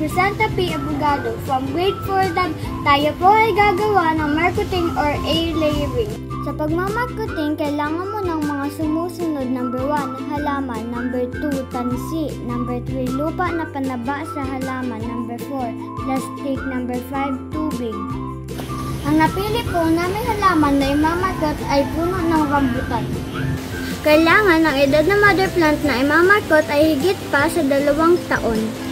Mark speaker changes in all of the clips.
Speaker 1: Santa P. Abogado from grade 4 Lab. Tayo po ay gagawa ng marketing or air layering. Sa pagmamarketing, kailangan mo ng mga sumusunod. Number 1, halaman. Number 2, tansi. Number 3, lupa na panaba sa halaman. Number 4, plastic. Number 5, tubig. Ang napili po namin halaman na imamarket ay puno ng rambutan. Kailangan ang edad ng mother plant na imamarket ay higit pa sa 2 taon.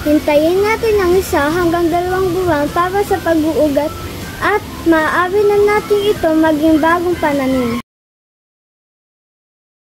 Speaker 1: Hintayin natin ng 1 hanggang 2 buwan para sa pag-uugat at maaari na natin ito maging bagong pananim.